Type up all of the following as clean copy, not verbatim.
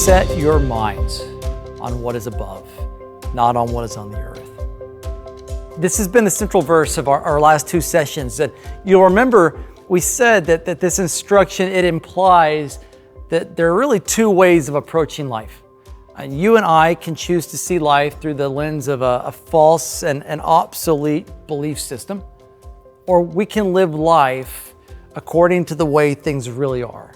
Set your minds on what is above, not on what is on the earth. This has been the central verse of our last two sessions. That you'll remember we said that this instruction, it implies that there are really two ways of approaching life. And you and I can choose to see life through the lens of a false and obsolete belief system, or we can live life according to the way things really are.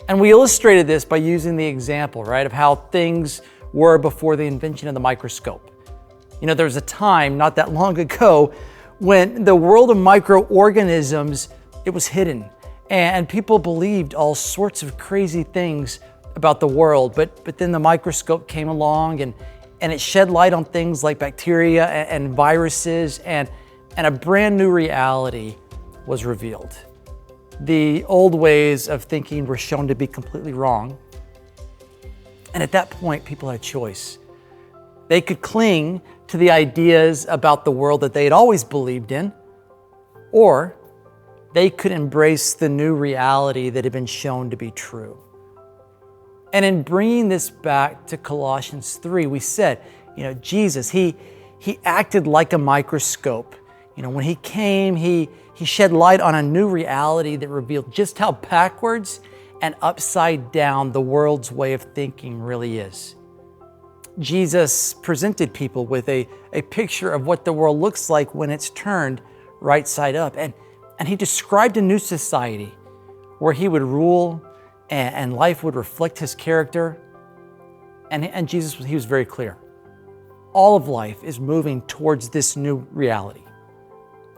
And we illustrated this by using the example, right, of how things were before the invention of the microscope. You know, there was a time not that long ago when the world of microorganisms, it was hidden, and people believed all sorts of crazy things about the world. But then the microscope came along and it shed light on things like bacteria and viruses, and a brand new reality was revealed. The old ways of thinking were shown to be completely wrong. And at that point, people had a choice. They could cling to the ideas about the world that they had always believed in, or they could embrace the new reality that had been shown to be true. And in bringing this back to Colossians 3, we said, Jesus, he acted like a microscope. When he came, he shed light on a new reality that revealed just how backwards and upside down the world's way of thinking really is. Jesus presented people with a picture of what the world looks like when it's turned right side up. And he described a new society where he would rule and life would reflect his character. And Jesus, he was very clear. All of life is moving towards this new reality.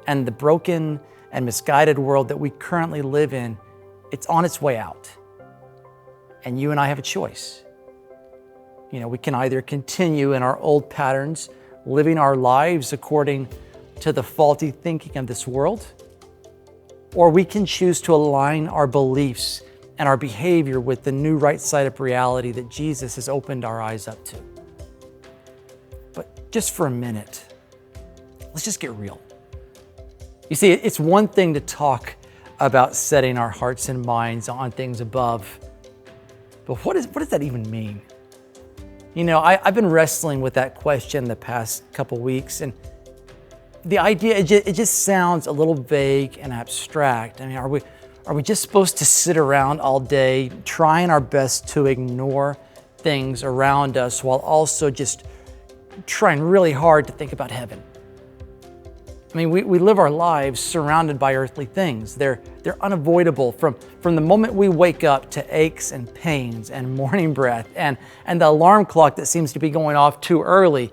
And the broken and misguided world that we currently live in, it's on its way out. And you and I have a choice. We can either continue in our old patterns, living our lives according to the faulty thinking of this world, or we can choose to align our beliefs and our behavior with the new right side of reality that Jesus has opened our eyes up to. But just for a minute, let's just get real. You see, it's one thing to talk about setting our hearts and minds on things above, but what does that even mean? I've been wrestling with that question the past couple weeks, and the idea, it just sounds a little vague and abstract. Are we just supposed to sit around all day trying our best to ignore things around us while also just trying really hard to think about heaven? We live our lives surrounded by earthly things. They're unavoidable from the moment we wake up to aches and pains and morning breath and the alarm clock that seems to be going off too early,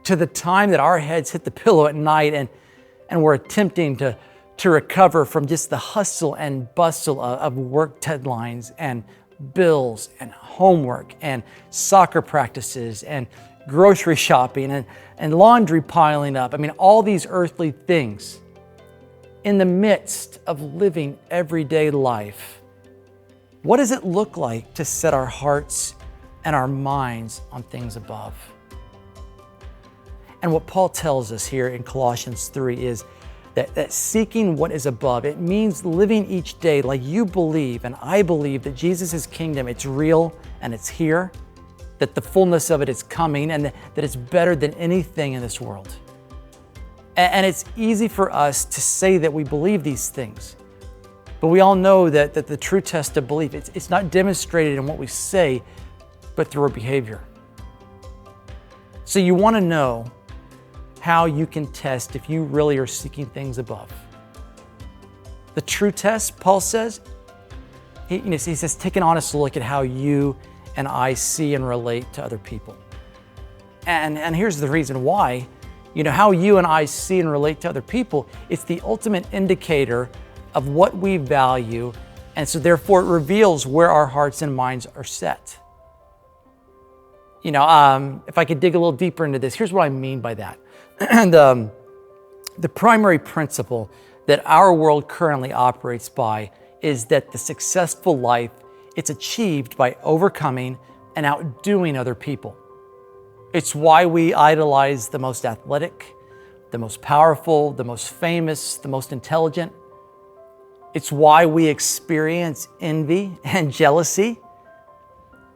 to the time that our heads hit the pillow at night and we're attempting to recover from just the hustle and bustle of work deadlines and bills and homework and soccer practices and grocery shopping and laundry piling up. All these earthly things. In the midst of living everyday life, what does it look like to set our hearts and our minds on things above? And what Paul tells us here in Colossians 3 is that seeking what is above, it means living each day like you believe and I believe that Jesus' kingdom, it's real and it's here, that the fullness of it is coming, and that it's better than anything in this world. And it's easy for us to say that we believe these things, but we all know that the true test of belief, it's not demonstrated in what we say, but through our behavior. So you want to know how you can test if you really are seeking things above. The true test, Paul says, he says, take an honest look at how you and I see and relate to other people. And here's the reason why. How you and I see and relate to other people, it's the ultimate indicator of what we value, and so therefore it reveals where our hearts and minds are set. If I could dig a little deeper into this, here's what I mean by that. And the primary principle that our world currently operates by is that the successful life, it's achieved by overcoming and outdoing other people. It's why we idolize the most athletic, the most powerful, the most famous, the most intelligent. It's why we experience envy and jealousy.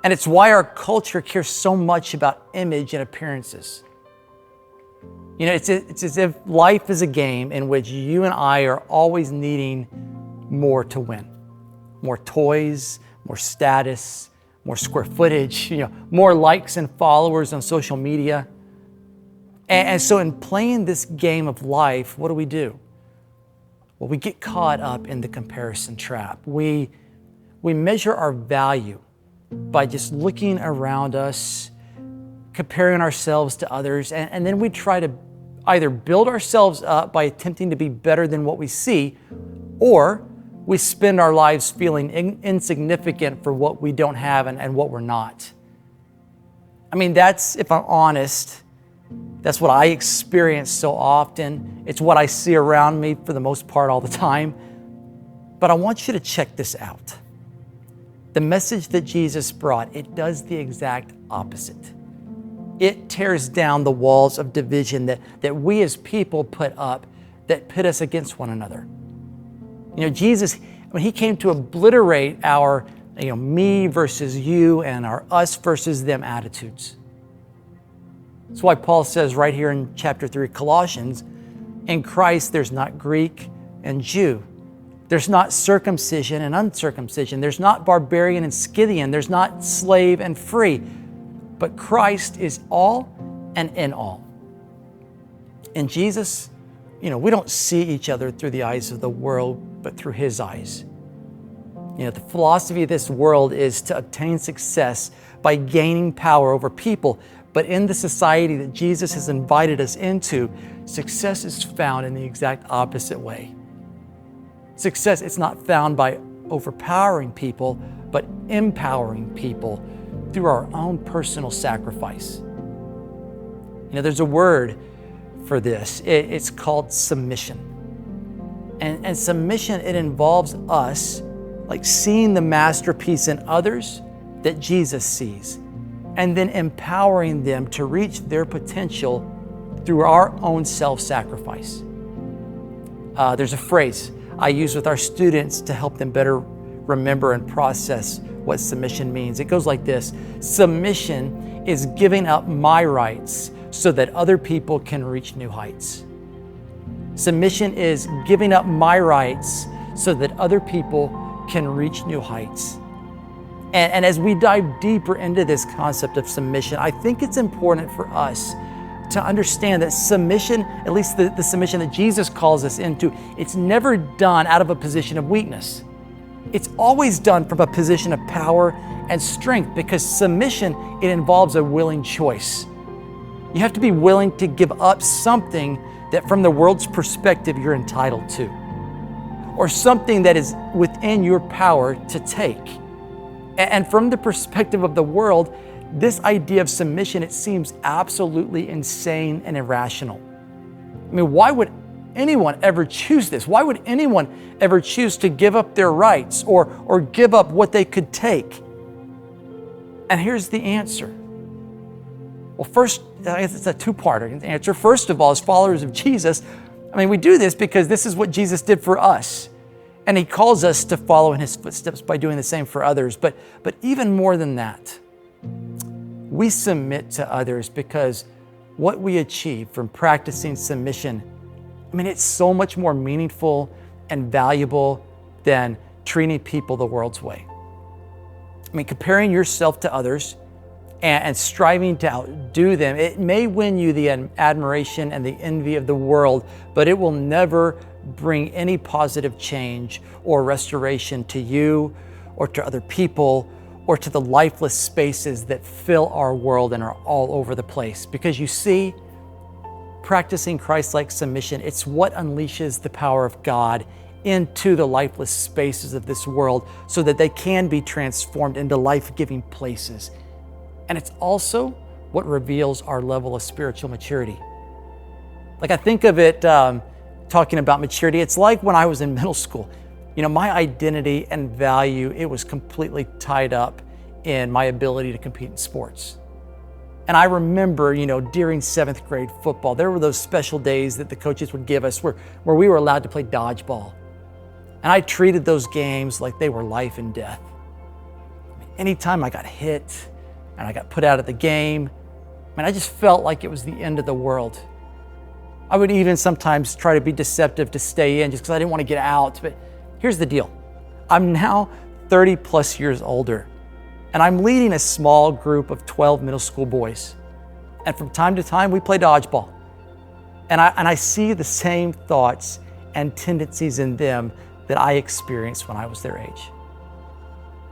And it's why our culture cares so much about image and appearances. You know, it's as if life is a game in which you and I are always needing more to win. More toys, more status, more square footage, more likes and followers on social media. And so in playing this game of life, what do? Well, we get caught up in the comparison trap. We measure our value by just looking around us, comparing ourselves to others, and then we try to either build ourselves up by attempting to be better than what we see, or we spend our lives feeling insignificant for what we don't have and what we're not. I mean, that's, if I'm honest, that's what I experience so often. It's what I see around me for the most part all the time. But I want you to check this out. The message that Jesus brought, it does the exact opposite. It tears down the walls of division that we as people put up that pit us against one another. Jesus, when he came to obliterate our me versus you and our us versus them attitudes. That's why Paul says right here in chapter 3 of Colossians, in Christ there's not Greek and Jew. There's not circumcision and uncircumcision. There's not barbarian and Scythian. There's not slave and free. But Christ is all and in all. In Jesus, we don't see each other through the eyes of the world, but through his eyes. The philosophy of this world is to obtain success by gaining power over people. But in the society that Jesus has invited us into, success is found in the exact opposite way. Success is not found by overpowering people, but empowering people through our own personal sacrifice. There's a word for this. It's called submission. And submission, it involves us like seeing the masterpiece in others that Jesus sees, and then empowering them to reach their potential through our own self-sacrifice. There's a phrase I use with our students to help them better remember and process what submission means. It goes like this: submission is giving up my rights so that other people can reach new heights. Submission is giving up my rights so that other people can reach new heights. And as we dive deeper into this concept of submission, I think it's important for us to understand that submission, at least the submission that Jesus calls us into, it's never done out of a position of weakness. It's always done from a position of power and strength, because submission, it involves a willing choice. You have to be willing to give up something that from the world's perspective you're entitled to, or something that is within your power to take. And from the perspective of the world, this idea of submission, it seems absolutely insane and irrational. I mean, why would anyone ever choose this? Why would anyone ever choose to give up their rights or give up what they could take? And here's the answer. Well, first, I guess it's a two-parter answer. First of all, as followers of Jesus, we do this because this is what Jesus did for us. And he calls us to follow in his footsteps by doing the same for others. But even more than that, we submit to others because what we achieve from practicing submission, it's so much more meaningful and valuable than treating people the world's way. Comparing yourself to others and striving to outdo them, it may win you the admiration and the envy of the world, but it will never bring any positive change or restoration to you or to other people or to the lifeless spaces that fill our world and are all over the place. Because you see, practicing Christ-like submission, it's what unleashes the power of God into the lifeless spaces of this world so that they can be transformed into life-giving places. And it's also what reveals our level of spiritual maturity. I think of it, talking about maturity, it's like when I was in middle school. My identity and value, it was completely tied up in my ability to compete in sports. And I remember, during 7th grade football, there were those special days that the coaches would give us where we were allowed to play dodgeball. And I treated those games like they were life and death. anytime I got hit and I got put out of the game, I just felt like it was the end of the world. I would even sometimes try to be deceptive to stay in just because I didn't want to get out. But here's the deal. I'm now 30 plus years older, and I'm leading a small group of 12 middle school boys. And from time to time, we play dodgeball. And I see the same thoughts and tendencies in them that I experienced when I was their age.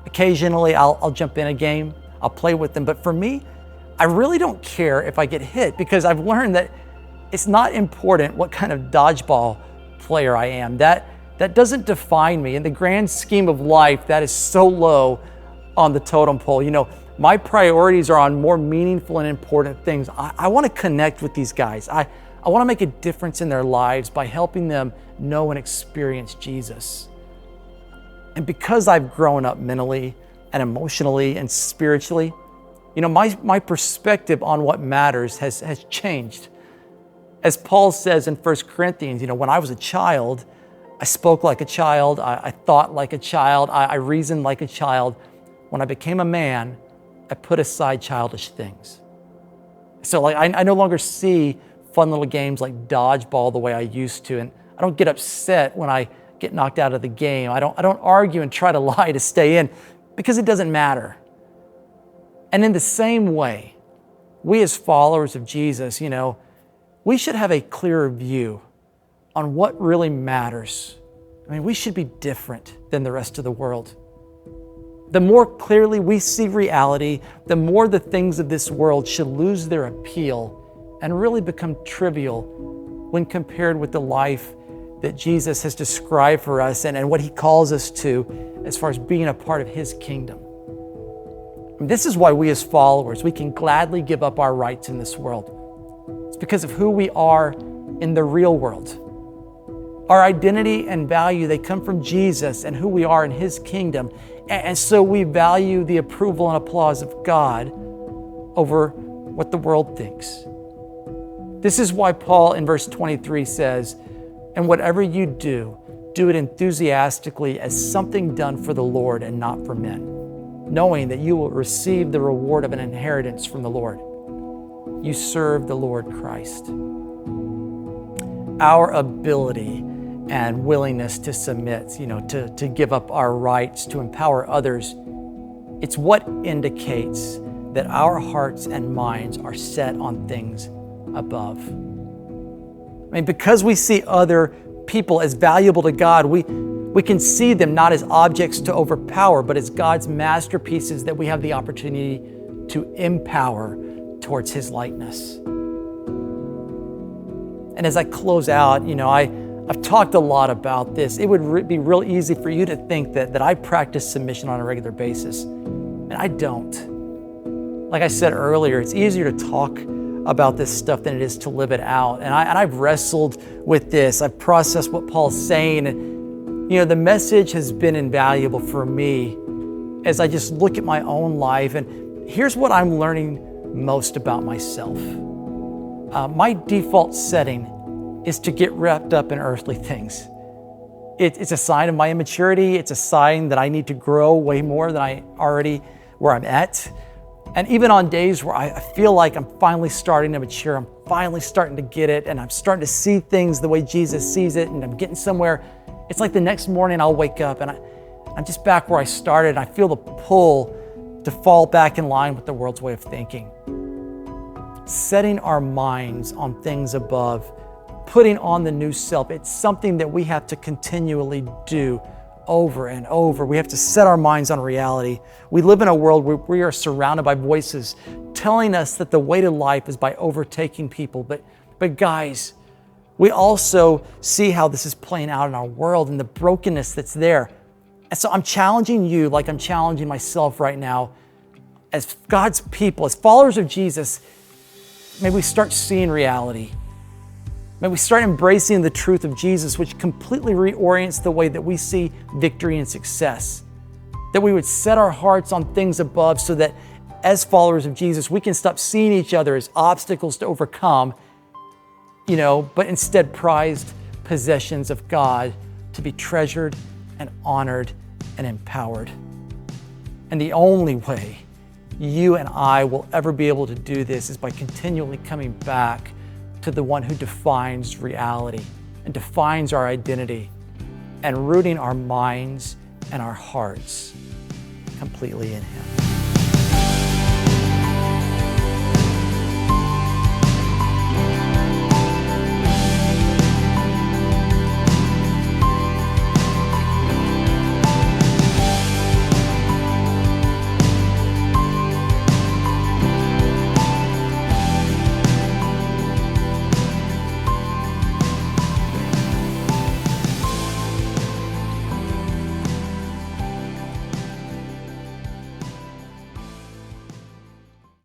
Occasionally, I'll jump in a game, I'll play with them. But for me, I really don't care if I get hit, because I've learned that it's not important what kind of dodgeball player I am. That doesn't define me. In the grand scheme of life, that is so low on the totem pole. My priorities are on more meaningful and important things. I want to connect with these guys. I want to make a difference in their lives by helping them know and experience Jesus. And because I've grown up mentally and emotionally and spiritually, my perspective on what matters has changed. As Paul says in 1 Corinthians, when I was a child, I spoke like a child, I thought like a child, I reasoned like a child. When I became a man, I put aside childish things. So I no longer see fun little games like dodgeball the way I used to, and I don't get upset when I get knocked out of the game. I don't argue and try to lie to stay in, because it doesn't matter. And in the same way, we as followers of Jesus, we should have a clearer view on what really matters. We should be different than the rest of the world. The more clearly we see reality, the more the things of this world should lose their appeal and really become trivial when compared with the life that Jesus has described for us and what he calls us to as far as being a part of his kingdom. This is why we as followers, we can gladly give up our rights in this world. It's because of who we are in the real world. Our identity and value, they come from Jesus and who we are in his kingdom. And so we value the approval and applause of God over what the world thinks. This is why Paul in verse 23 says, "And whatever you do, do it enthusiastically as something done for the Lord and not for men, knowing that you will receive the reward of an inheritance from the Lord. You serve the Lord Christ." Our ability and willingness to submit, to give up our rights, to empower others, it's what indicates that our hearts and minds are set on things above. Because we see other people as valuable to God, we can see them not as objects to overpower, but as God's masterpieces that we have the opportunity to empower towards his likeness. And as I close out, I've talked a lot about this. It would be real easy for you to think that I practice submission on a regular basis, and I don't. Like I said earlier, it's easier to talk about this stuff than it is to live it out. And I've wrestled with this. I've processed what Paul's saying, and the message has been invaluable for me as I just look at my own life. And here's what I'm learning most about myself. My default setting is to get wrapped up in earthly things. It's a sign of my immaturity. It's a sign that I need to grow way more than where I'm at. And even on days where I feel like I'm finally starting to mature, I'm finally starting to get it, and I'm starting to see things the way Jesus sees it, and I'm getting somewhere, it's like the next morning I'll wake up and I'm just back where I started, and I feel the pull to fall back in line with the world's way of thinking. Setting our minds on things above, putting on the new self, it's something that we have to continually do over and over. We have to set our minds on reality. We live in a world where we are surrounded by voices telling us that the way to life is by overtaking people. But guys, we also see how this is playing out in our world and the brokenness that's there. And so I'm challenging you like I'm challenging myself right now. As God's people, as followers of Jesus, may we start seeing reality. May we start embracing the truth of Jesus, which completely reorients the way that we see victory and success. That we would set our hearts on things above so that as followers of Jesus, we can stop seeing each other as obstacles to overcome, but instead prized possessions of God to be treasured and honored and empowered. And the only way you and I will ever be able to do this is by continually coming back to the one who defines reality and defines our identity, and rooting our minds and our hearts completely in Him.